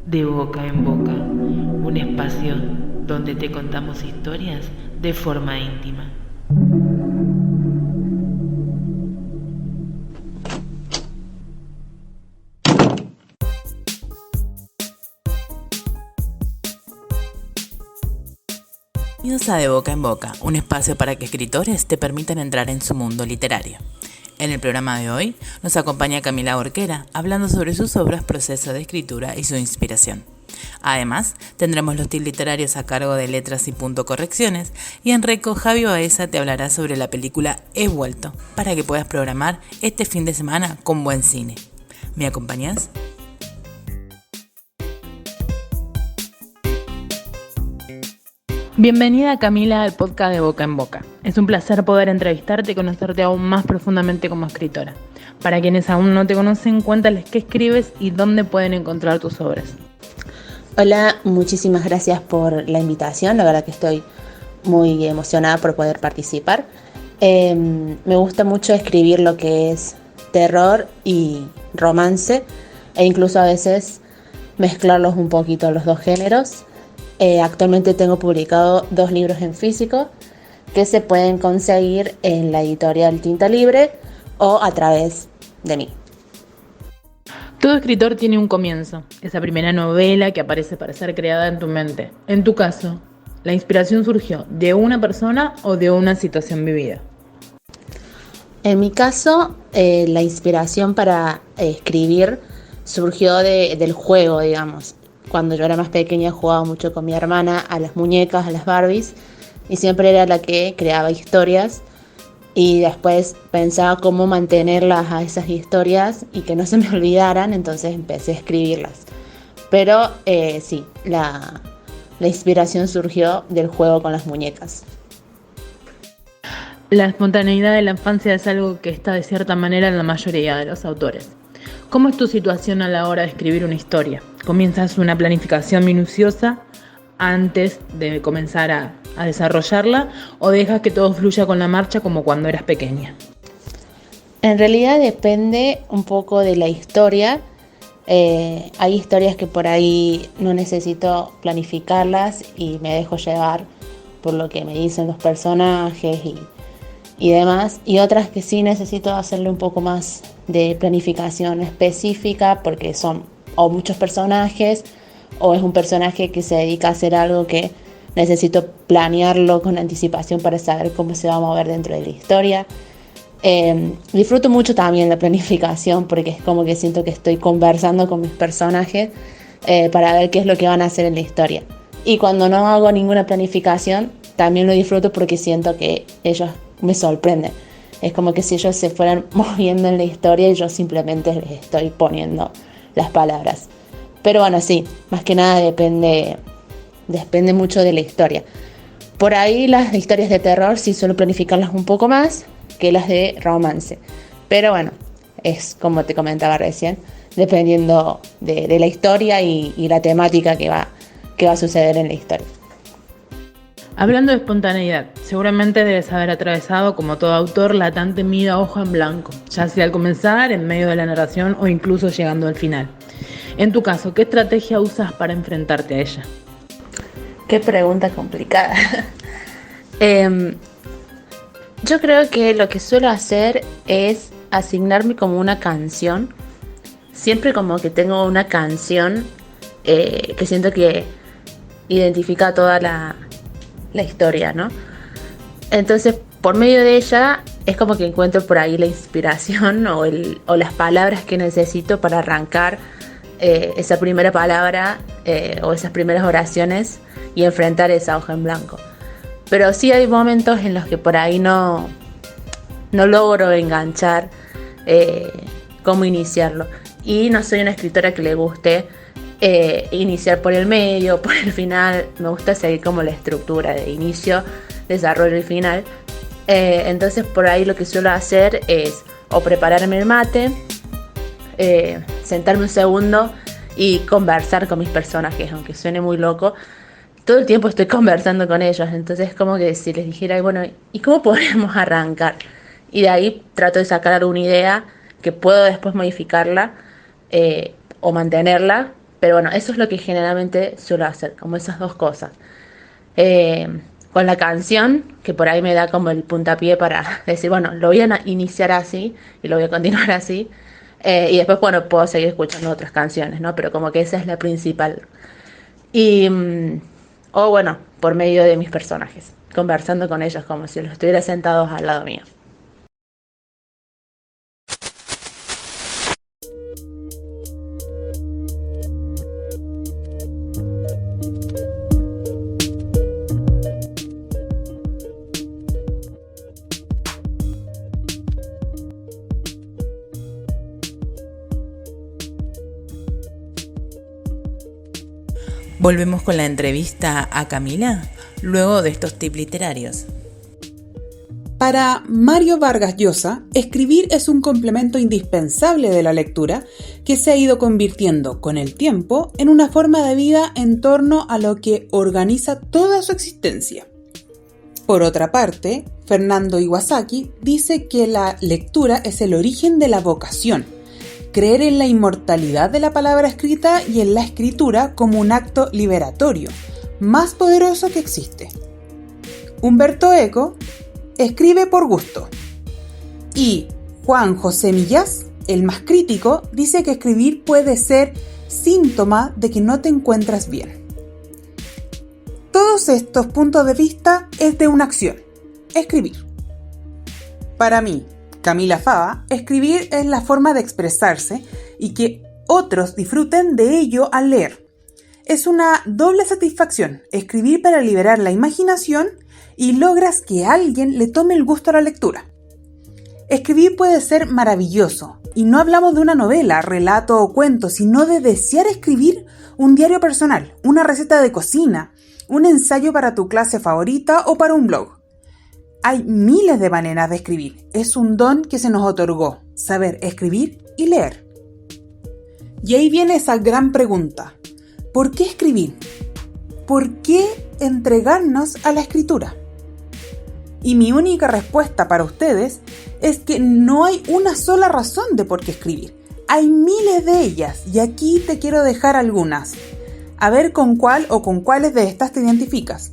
De boca en boca, un espacio donde te contamos historias de forma íntima. Bienvenidos a De Boca en Boca, un espacio para que escritores te permitan entrar en su mundo literario. En el programa de hoy nos acompaña Camila Borquera hablando sobre sus obras, proceso de escritura y su inspiración. Además, tendremos los tips literarios a cargo de Letras y Punto Correcciones y en Reco, Javi Baeza te hablará sobre la película He Vuelto para que puedas programar este fin de semana con buen cine. ¿Me acompañas? Bienvenida Camila al podcast de Boca en Boca. Es un placer poder entrevistarte y conocerte aún más profundamente como escritora. Para quienes aún no te conocen, cuéntales qué escribes y dónde pueden encontrar tus obras. Hola, muchísimas gracias por la invitación. La verdad que estoy muy emocionada por poder participar. Me gusta mucho escribir lo que es terror y romance e incluso a veces mezclarlos un poquito los dos géneros. Actualmente tengo publicado 2 libros en físico que se pueden conseguir en la editorial Tinta Libre o a través de mí. Todo escritor tiene un comienzo, esa primera novela que aparece para ser creada en tu mente. En tu caso, ¿la inspiración surgió de una persona o de una situación vivida? En mi caso, la inspiración para escribir surgió del juego, digamos. Cuando yo era más pequeña jugaba mucho con mi hermana a las muñecas, a las Barbies, y siempre era la que creaba historias y después pensaba cómo mantenerlas a esas historias y que no se me olvidaran, entonces empecé a escribirlas. Pero sí, la inspiración surgió del juego con las muñecas. La espontaneidad de la infancia es algo que está de cierta manera en la mayoría de los autores. ¿Cómo es tu situación a la hora de escribir una historia? ¿Comienzas una planificación minuciosa antes de comenzar a desarrollarla o dejas que todo fluya con la marcha como cuando eras pequeña? En realidad depende un poco de la historia. Hay historias que por ahí no necesito planificarlas y me dejo llevar por lo que me dicen los personajes y demás, y otras que sí necesito hacerle un poco más de planificación específica porque son o muchos personajes o es un personaje que se dedica a hacer algo que necesito planearlo con anticipación para saber cómo se va a mover dentro de la historia. Disfruto mucho también la planificación porque es como que siento que estoy conversando con mis personajes para ver qué es lo que van a hacer en la historia. Y cuando no hago ninguna planificación también lo disfruto porque siento que ellos me sorprenden. Es como que si ellos se fueran moviendo en la historia y yo simplemente les estoy poniendo las palabras. Pero bueno, sí, más que nada depende mucho de la historia. Por ahí las historias de terror sí suelo planificarlas un poco más que las de romance. Pero bueno, es como te comentaba recién, dependiendo de la historia y la temática que va a suceder en la historia. Hablando de espontaneidad, seguramente debes haber atravesado, como todo autor, la tan temida hoja en blanco, ya sea al comenzar, en medio de la narración o incluso llegando al final. En tu caso, ¿qué estrategia usas para enfrentarte a ella? Qué pregunta complicada. Yo creo que lo que suelo hacer es asignarme como una canción. Siempre como que tengo una canción que siento que identifica toda la historia, ¿no? Entonces, por medio de ella es como que encuentro por ahí la inspiración o las palabras que necesito para arrancar esa primera palabra o esas primeras oraciones y enfrentar esa hoja en blanco. Pero sí hay momentos en los que por ahí no logro enganchar cómo iniciarlo. Y no soy una escritora que le guste iniciar por el medio, por el final. Me gusta seguir como la estructura de inicio, desarrollo y final. Entonces por ahí lo que suelo hacer es o prepararme el mate, sentarme un segundo y conversar con mis personajes, aunque suene muy loco. Todo el tiempo estoy conversando con ellos, entonces es como que si les dijera, bueno, ¿y cómo podemos arrancar? Y de ahí trato de sacar alguna idea que puedo después modificarla o mantenerla, pero bueno, eso es lo que generalmente suelo hacer, como esas dos cosas. Con la canción, que por ahí me da como el puntapié para decir, bueno, lo voy a iniciar así y lo voy a continuar así. Y después, bueno, puedo seguir escuchando otras canciones, ¿no? Pero como que esa es la principal. Y, o bueno, por medio de mis personajes, conversando con ellos como si los estuviera sentados al lado mío. Volvemos con la entrevista a Camila, luego de estos tips literarios. Para Mario Vargas Llosa, escribir es un complemento indispensable de la lectura que se ha ido convirtiendo con el tiempo en una forma de vida en torno a lo que organiza toda su existencia. Por otra parte, Fernando Iwasaki dice que la lectura es el origen de la vocación, creer en la inmortalidad de la palabra escrita y en la escritura como un acto liberatorio, más poderoso que existe. Humberto Eco escribe por gusto. Y Juan José Millás, el más crítico, dice que escribir puede ser síntoma de que no te encuentras bien. Todos estos puntos de vista es de una acción, escribir. Para mí, Camila Fava, escribir es la forma de expresarse y que otros disfruten de ello al leer. Es una doble satisfacción, escribir para liberar la imaginación y logras que alguien le tome el gusto a la lectura. Escribir puede ser maravilloso, y no hablamos de una novela, relato o cuento, sino de desear escribir un diario personal, una receta de cocina, un ensayo para tu clase favorita o para un blog. Hay miles de maneras de escribir. Es un don que se nos otorgó, saber escribir y leer. Y ahí viene esa gran pregunta. ¿Por qué escribir? ¿Por qué entregarnos a la escritura? Y mi única respuesta para ustedes es que no hay una sola razón de por qué escribir. Hay miles de ellas y aquí te quiero dejar algunas. A ver con cuál o con cuáles de estas te identificas.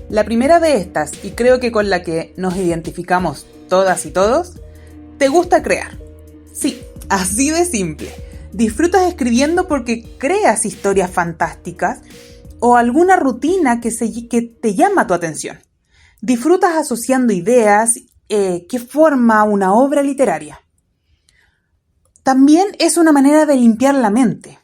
La primera de estas, y creo que con la que nos identificamos todas y todos, te gusta crear. Sí, así de simple. Disfrutas escribiendo porque creas historias fantásticas o alguna rutina que te llama tu atención. Disfrutas asociando ideas que forma una obra literaria. También es una manera de limpiar la mente.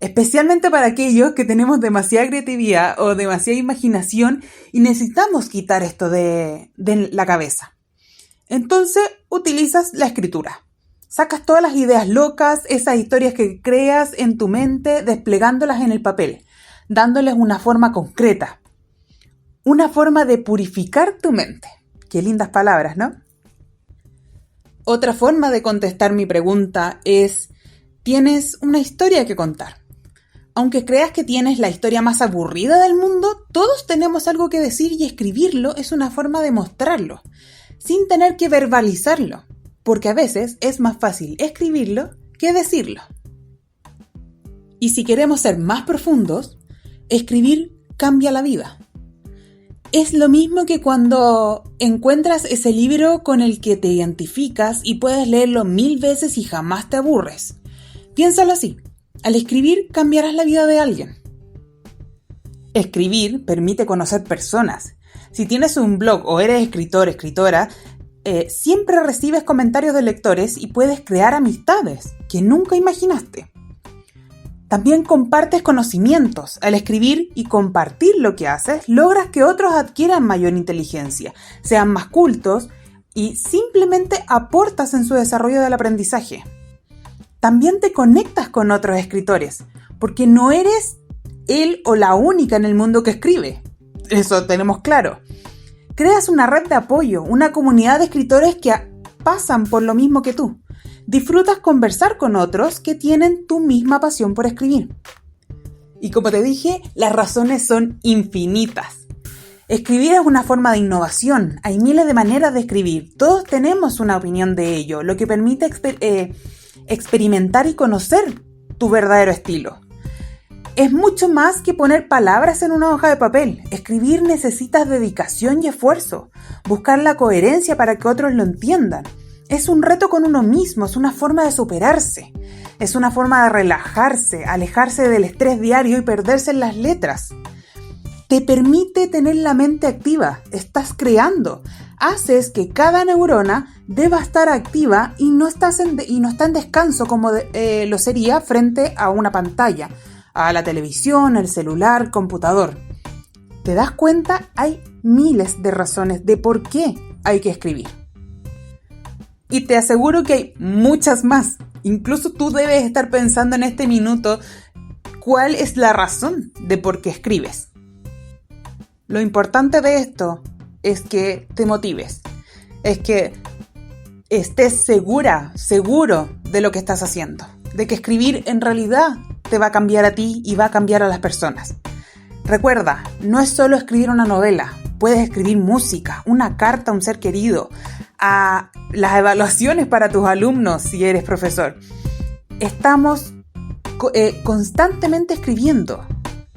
Especialmente para aquellos que tenemos demasiada creatividad o demasiada imaginación y necesitamos quitar esto de la cabeza. Entonces utilizas la escritura. Sacas todas las ideas locas, esas historias que creas en tu mente, desplegándolas en el papel, dándoles una forma concreta. Una forma de purificar tu mente. Qué lindas palabras, ¿no? Otra forma de contestar mi pregunta es: ¿tienes una historia que contar? Aunque creas que tienes la historia más aburrida del mundo, todos tenemos algo que decir y escribirlo es una forma de mostrarlo, sin tener que verbalizarlo, porque a veces es más fácil escribirlo que decirlo. Y si queremos ser más profundos, escribir cambia la vida. Es lo mismo que cuando encuentras ese libro con el que te identificas y puedes leerlo 1000 veces y jamás te aburres. Piénsalo así. Al escribir cambiarás la vida de alguien. Escribir permite conocer personas. Si tienes un blog o eres escritor, escritora, siempre recibes comentarios de lectores y puedes crear amistades que nunca imaginaste. También compartes conocimientos. Al escribir y compartir lo que haces, logras que otros adquieran mayor inteligencia, sean más cultos y simplemente aportas en su desarrollo del aprendizaje. También te conectas con otros escritores, porque no eres él o la única en el mundo que escribe. Eso tenemos claro. Creas una red de apoyo, una comunidad de escritores que pasan por lo mismo que tú. Disfrutas conversar con otros que tienen tu misma pasión por escribir. Y como te dije, las razones son infinitas. Escribir es una forma de innovación. Hay miles de maneras de escribir. Todos tenemos una opinión de ello, lo que permite experimentar y conocer tu verdadero estilo. Es mucho más que poner palabras en una hoja de papel. Escribir necesitas dedicación y esfuerzo. Buscar la coherencia para que otros lo entiendan. Es un reto con uno mismo, es una forma de superarse. Es una forma de relajarse, alejarse del estrés diario y perderse en las letras. Te permite tener la mente activa, estás creando. Haces que cada neurona deba estar activa y no está en descanso como lo sería frente a una pantalla, a la televisión, el celular, computador. ¿Te das cuenta? Hay miles de razones de por qué hay que escribir. Y te aseguro que hay muchas más. Incluso tú debes estar pensando en este minuto cuál es la razón de por qué escribes. Lo importante de esto es que te motives, es que estés seguro de lo que estás haciendo, de que escribir en realidad te va a cambiar a ti y va a cambiar a las personas. Recuerda, no es solo escribir una novela, puedes escribir música, una carta a un ser querido, a las evaluaciones para tus alumnos si eres profesor. Estamos constantemente escribiendo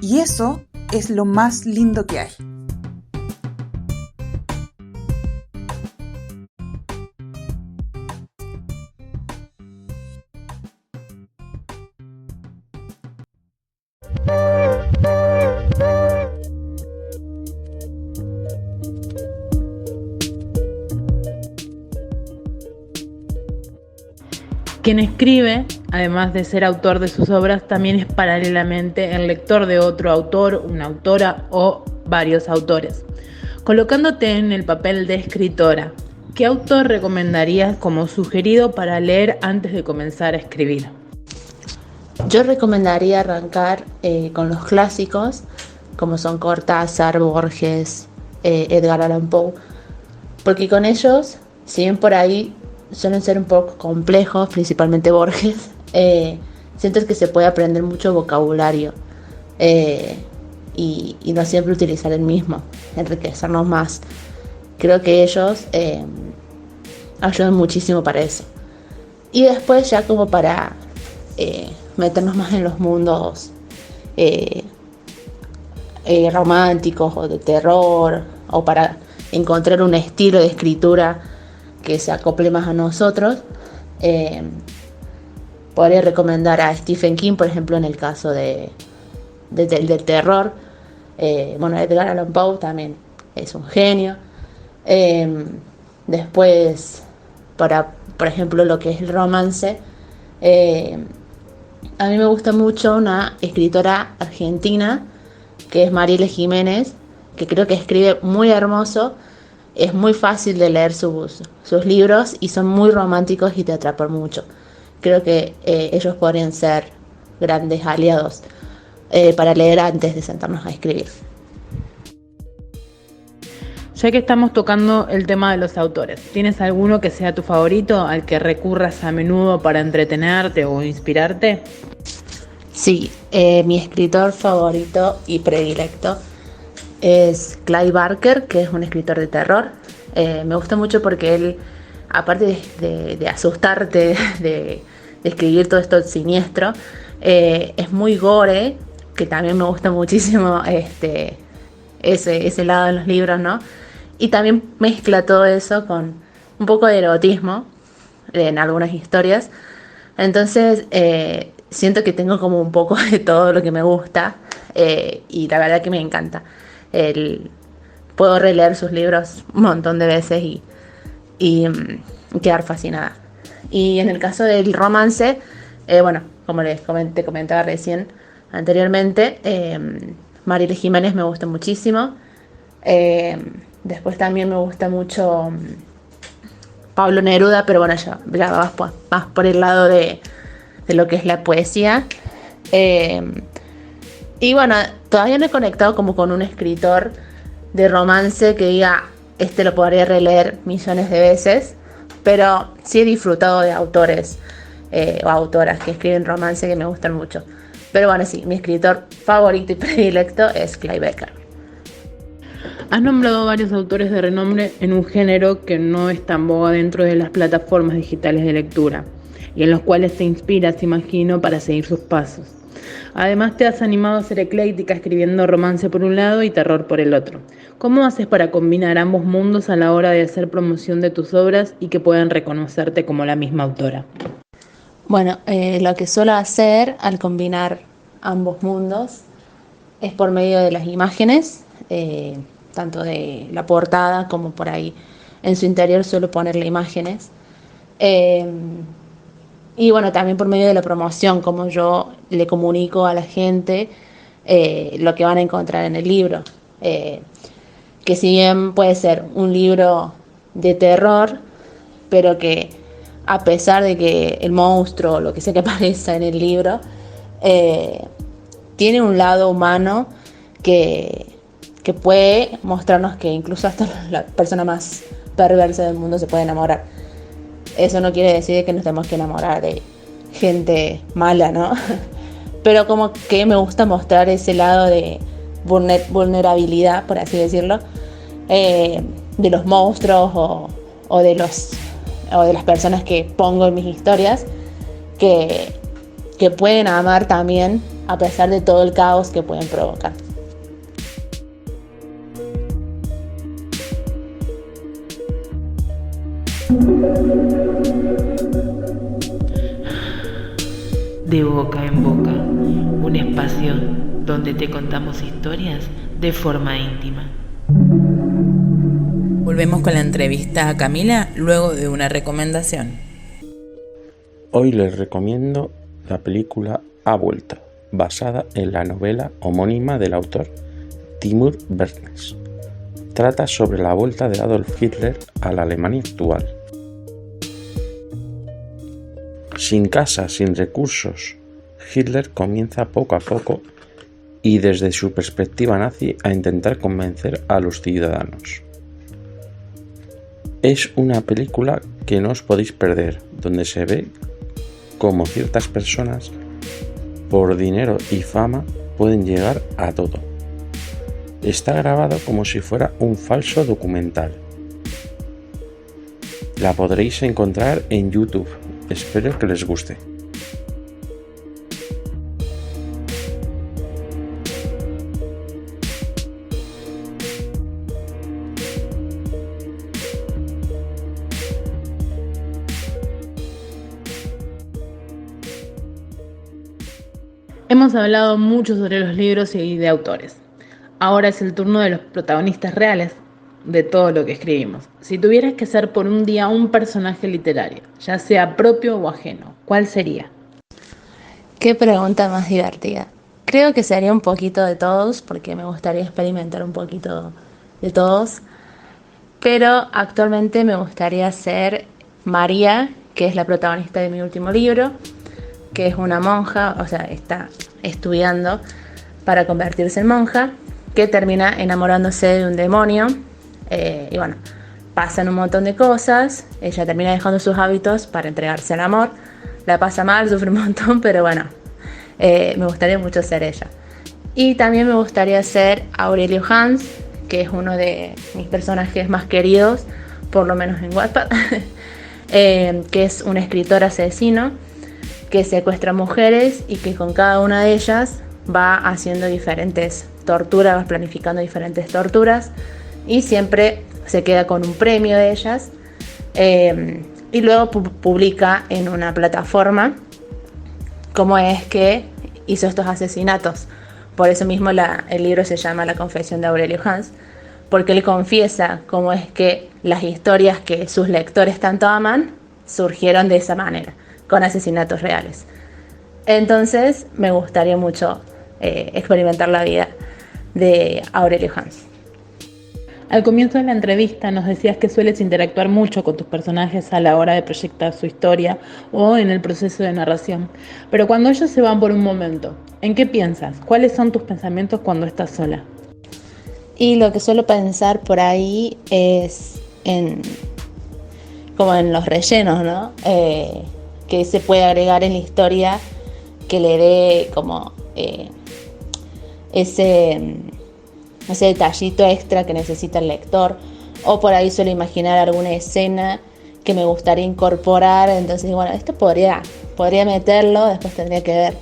y eso es lo más lindo que hay. Quien escribe, además de ser autor de sus obras, también es paralelamente el lector de otro autor, una autora o varios autores. Colocándote en el papel de escritora, ¿qué autor recomendarías como sugerido para leer antes de comenzar a escribir? Yo recomendaría arrancar con los clásicos, como son Cortázar, Borges, Edgar Allan Poe, porque con ellos, si bien por ahí suelen ser un poco complejos, principalmente Borges, siento que se puede aprender mucho vocabulario y no siempre utilizar el mismo, enriquecernos más. Creo que ellos ayudan muchísimo para eso. Y después ya como para meternos más en los mundos románticos o de terror, o para encontrar un estilo de escritura que se acople más a nosotros, podría recomendar a Stephen King, por ejemplo, en el caso del terror. Edgar Allan Poe también es un genio. Después, por ejemplo, lo que es el romance, a mí me gusta mucho una escritora argentina que es Marielle Jiménez, que creo que escribe muy hermoso. Es muy fácil de leer sus libros y son muy románticos y te atrapan mucho. Creo que ellos podrían ser grandes aliados para leer antes de sentarnos a escribir. Ya que estamos tocando el tema de los autores, ¿tienes alguno que sea tu favorito, al que recurras a menudo para entretenerte o inspirarte? Sí, mi escritor favorito y predilecto es Clive Barker, que es un escritor de terror. Me gusta mucho porque él, aparte de asustarte, de escribir todo esto siniestro, es muy gore, que también me gusta muchísimo ese lado de los libros, ¿no? Y también mezcla todo eso con un poco de erotismo en algunas historias. Entonces siento que tengo como un poco de todo lo que me gusta, y la verdad que me encanta. Puedo releer sus libros un montón de veces y quedar fascinada. Y en el caso del romance, como les comentaba recién anteriormente, Marielle Jiménez me gusta muchísimo. Después también me gusta mucho Pablo Neruda, pero bueno, ya vas más por el lado de lo que es la poesía. Y bueno, todavía no he conectado como con un escritor de romance que diga, lo podría releer millones de veces, pero sí he disfrutado de autores o autoras que escriben romance que me gustan mucho. Pero bueno, sí, mi escritor favorito y predilecto es Clive Barker. Has nombrado varios autores de renombre en un género que no es tan boga dentro de las plataformas digitales de lectura. y en los cuales te inspiras, imagino, para seguir sus pasos. Además, te has animado a ser ecléctica, escribiendo romance por un lado y terror por el otro. ¿Cómo haces para combinar ambos mundos a la hora de hacer promoción de tus obras y que puedan reconocerte como la misma autora? Bueno, lo que suelo hacer al combinar ambos mundos es por medio de las imágenes, tanto de la portada como por ahí en su interior suelo ponerle imágenes. Y bueno, también por medio de la promoción, como yo le comunico a la gente lo que van a encontrar en el libro. Que si bien puede ser un libro de terror, pero que a pesar de que el monstruo, lo que sea que aparezca en el libro, tiene un lado humano que puede mostrarnos que incluso hasta la persona más perversa del mundo se puede enamorar. Eso no quiere decir que nos tenemos que enamorar de gente mala, ¿no? Pero como que me gusta mostrar ese lado de vulnerabilidad, por así decirlo, de los monstruos o de las personas que pongo en mis historias, que pueden amar también a pesar de todo el caos que pueden provocar. De boca en boca, un espacio donde te contamos historias de forma íntima. Volvemos con la entrevista a Camila luego de una recomendación. Hoy les recomiendo la película A Vuelta, basada en la novela homónima del autor Timur Berknes. Trata sobre la vuelta de Adolf Hitler a la Alemania actual. Sin casa, sin recursos, Hitler comienza poco a poco y desde su perspectiva nazi a intentar convencer a los ciudadanos. Es una película que no os podéis perder, donde se ve cómo ciertas personas, por dinero y fama, pueden llegar a todo. Está grabado como si fuera un falso documental. La podréis encontrar en YouTube. Espero que les guste. Hemos hablado mucho sobre los libros y de autores. Ahora es el turno de los protagonistas reales de todo lo que escribimos. Si tuvieras que ser por un día un personaje literario, ya sea propio o ajeno, ¿cuál sería? Qué pregunta más divertida. Creo que sería un poquito de todos, porque me gustaría experimentar un poquito de todos. Pero actualmente me gustaría ser María, que es la protagonista de mi último libro, que es una monja, o sea, está estudiando para convertirse en monja, que termina enamorándose de un demonio. Y bueno, pasan un montón de cosas, ella termina dejando sus hábitos para entregarse al amor, la pasa mal, sufre un montón, pero bueno, me gustaría mucho ser ella. Y también me gustaría ser Aurelio Hans, que es uno de mis personajes más queridos, por lo menos en Wattpad, que es un escritor asesino que secuestra mujeres y que con cada una de ellas va haciendo diferentes torturas, va planificando diferentes torturas, y siempre se queda con un premio de ellas, y luego publica en una plataforma cómo es que hizo estos asesinatos. Por eso mismo el libro se llama La confesión de Aurelio Hans, porque él confiesa cómo es que las historias que sus lectores tanto aman surgieron de esa manera, con asesinatos reales. Entonces me gustaría mucho experimentar la vida de Aurelio Hans. Al comienzo de la entrevista nos decías que sueles interactuar mucho con tus personajes a la hora de proyectar su historia o en el proceso de narración. Pero cuando ellos se van por un momento, ¿en qué piensas? ¿Cuáles son tus pensamientos cuando estás sola? Y lo que suelo pensar por ahí es como en los rellenos, ¿no? Que se puede agregar en la historia que le dé como ese detallito extra que necesita el lector. O por ahí suelo imaginar alguna escena que me gustaría incorporar. Entonces, bueno, esto podría meterlo, después tendría que ver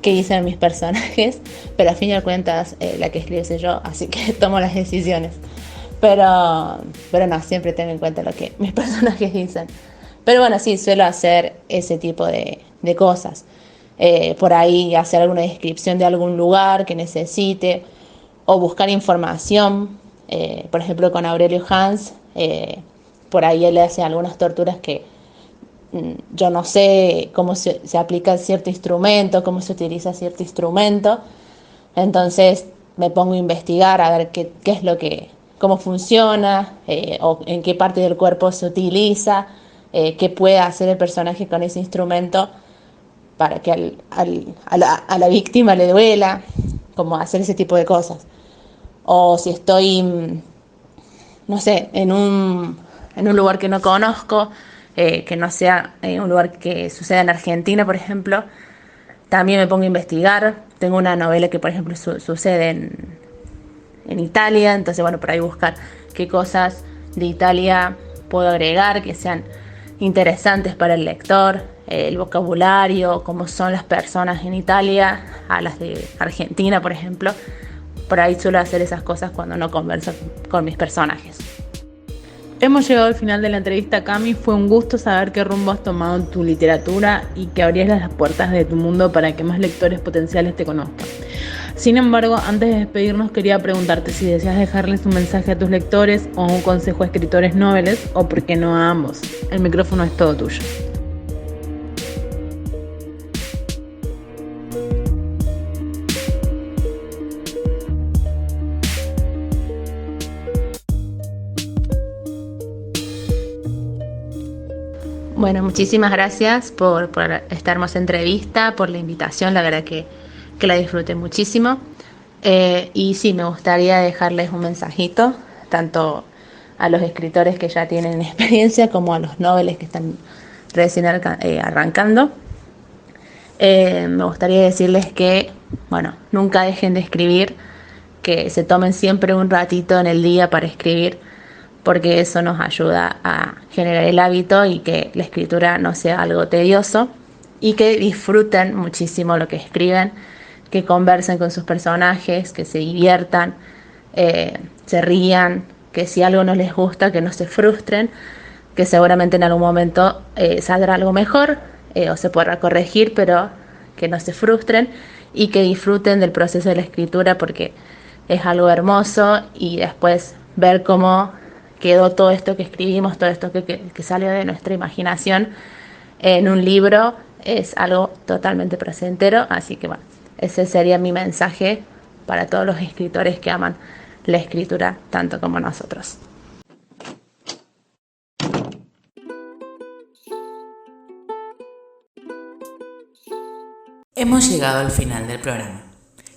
qué dicen mis personajes, pero a fin de cuentas la que escribe soy yo, así que tomo las decisiones. Pero no, siempre tengo en cuenta lo que mis personajes dicen. Pero bueno, sí, suelo hacer ese tipo de cosas. Por ahí hacer alguna descripción de algún lugar que necesite, o buscar información. Por ejemplo, con Aurelio Hans, por ahí él hace algunas torturas que yo no sé cómo se aplica cierto instrumento, cómo se utiliza cierto instrumento. Entonces me pongo a investigar a ver qué es lo que, cómo funciona, o en qué parte del cuerpo se utiliza, qué puede hacer el personaje con ese instrumento para que a la víctima le duela, como hacer ese tipo de cosas. O si estoy, no sé, en un lugar que no conozco, que no sea un lugar que suceda en Argentina, por ejemplo, también me pongo a investigar. Tengo una novela que, por ejemplo, sucede en Italia, entonces, bueno, por ahí buscar qué cosas de Italia puedo agregar que sean interesantes para el lector, el vocabulario, cómo son las personas en Italia a las de Argentina, por ejemplo. Por ahí suelo hacer esas cosas cuando no converso con mis personajes. Hemos llegado al final de la entrevista, Cami. Fue un gusto saber qué rumbo has tomado en tu literatura y que abrías las puertas de tu mundo para que más lectores potenciales te conozcan. Sin embargo, antes de despedirnos, quería preguntarte si deseas dejarles un mensaje a tus lectores o un consejo a escritores noveles, o por qué no a ambos. El micrófono es todo tuyo. Bueno, muchísimas gracias por esta hermosa entrevista, por la invitación, la verdad que la disfruté muchísimo. Y sí, me gustaría dejarles un mensajito, tanto a los escritores que ya tienen experiencia como a los noveles que están recién arrancando. Me gustaría decirles que, bueno, nunca dejen de escribir, que se tomen siempre un ratito en el día para escribir, porque eso nos ayuda a generar el hábito y que la escritura no sea algo tedioso, y que disfruten muchísimo lo que escriben, que conversen con sus personajes, que se diviertan, se rían, que si algo no les gusta, que no se frustren, que seguramente en algún momento saldrá algo mejor o se podrá corregir, pero que no se frustren y que disfruten del proceso de la escritura, porque es algo hermoso, y después ver cómo quedó todo esto que escribimos, todo esto que salió de nuestra imaginación en un libro, es algo totalmente placentero. Así que bueno, ese sería mi mensaje para todos los escritores que aman la escritura tanto como nosotros. Hemos llegado al final del programa.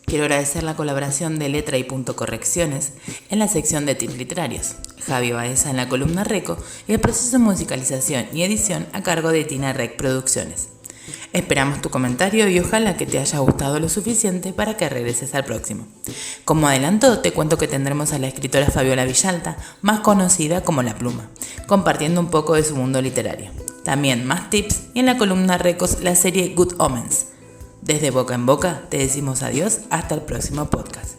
Quiero agradecer la colaboración de Letra y Punto Correcciones en la sección de tips literarios, Javi Baeza en la columna Reco y el proceso de musicalización y edición a cargo de Tina Rec Producciones. Esperamos tu comentario y ojalá que te haya gustado lo suficiente para que regreses al próximo. Como adelanto, te cuento que tendremos a la escritora Fabiola Villalta, más conocida como La Pluma, compartiendo un poco de su mundo literario. También más tips y en la columna Recos la serie Good Omens. Desde Boca en Boca te decimos adiós hasta el próximo podcast.